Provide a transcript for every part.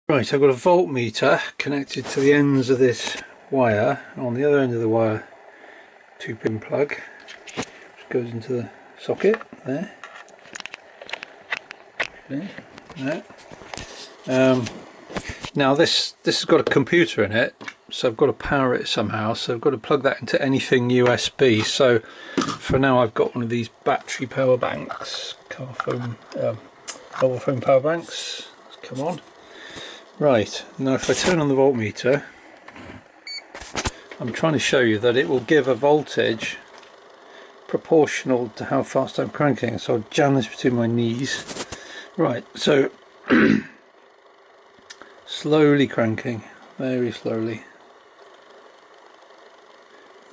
Right, I've got a voltmeter connected to the ends of this wire. On the other end of the wire, 2-pin plug, which goes into the socket there. Okay, there. Now this has got a computer in it, so I've got to power it somehow. So I've got to plug that into anything USB. So for now, I've got one of these battery power banks, mobile phone power banks. Come on. Right, now if I turn on the voltmeter, I'm trying to show you that it will give a voltage proportional to how fast I'm cranking. So I'll jam this between my knees. Right, so slowly cranking, very slowly.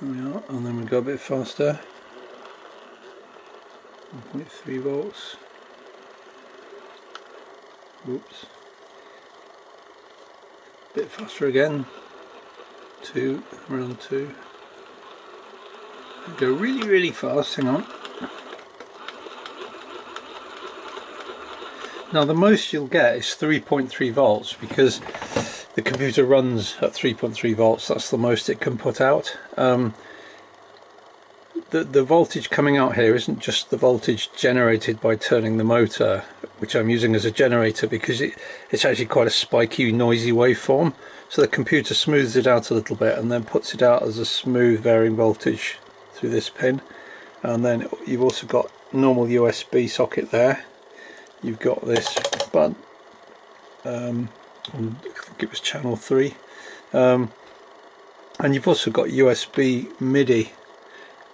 There we are, and then we go a bit faster. 1.3 volts. Oops. Bit faster again. 2, around 2. Go really fast, hang on. Now the most you'll get is 3.3 volts because the computer runs at 3.3 volts, that's the most it can put out. The voltage coming out here isn't just the voltage generated by turning the motor, which I'm using as a generator because it's actually quite a spiky, noisy waveform. So the computer smooths it out a little bit and then puts it out as a smooth varying voltage through this pin. And then you've also got normal USB socket there. You've got this button, I think it was channel 3, and you've also got USB MIDI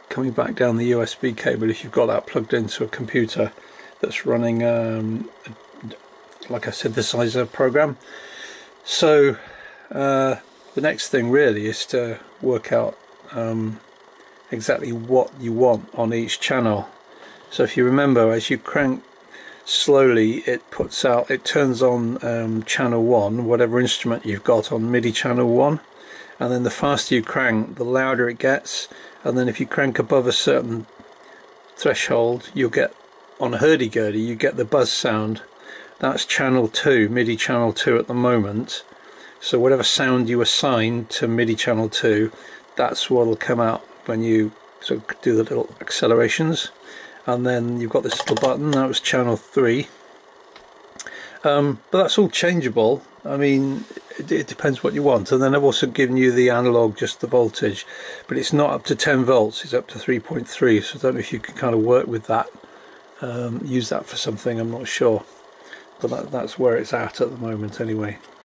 coming back down the USB cable if you've got that plugged into a computer that's running, like I said, the Sizer program. So the next thing really is to work out exactly what you want on each channel. So if you remember, as you crank slowly, it turns on channel 1, whatever instrument you've got on MIDI channel 1, and then the faster you crank, the louder it gets. And then if you crank above a certain threshold, you'll get, on a hurdy-gurdy, you get the buzz sound. That's channel 2, MIDI channel 2 at the moment. So whatever sound you assign to MIDI channel 2, that's what will come out when you sort of do the little accelerations. And then you've got this little button, that was channel 3. But that's all changeable. I mean, it depends what you want. And then I've also given you the analog, just the voltage, but it's not up to 10 volts, it's up to 3.3. So I don't know if you can kind of work with that, use that for something, I'm not sure. But that's where it's at the moment anyway.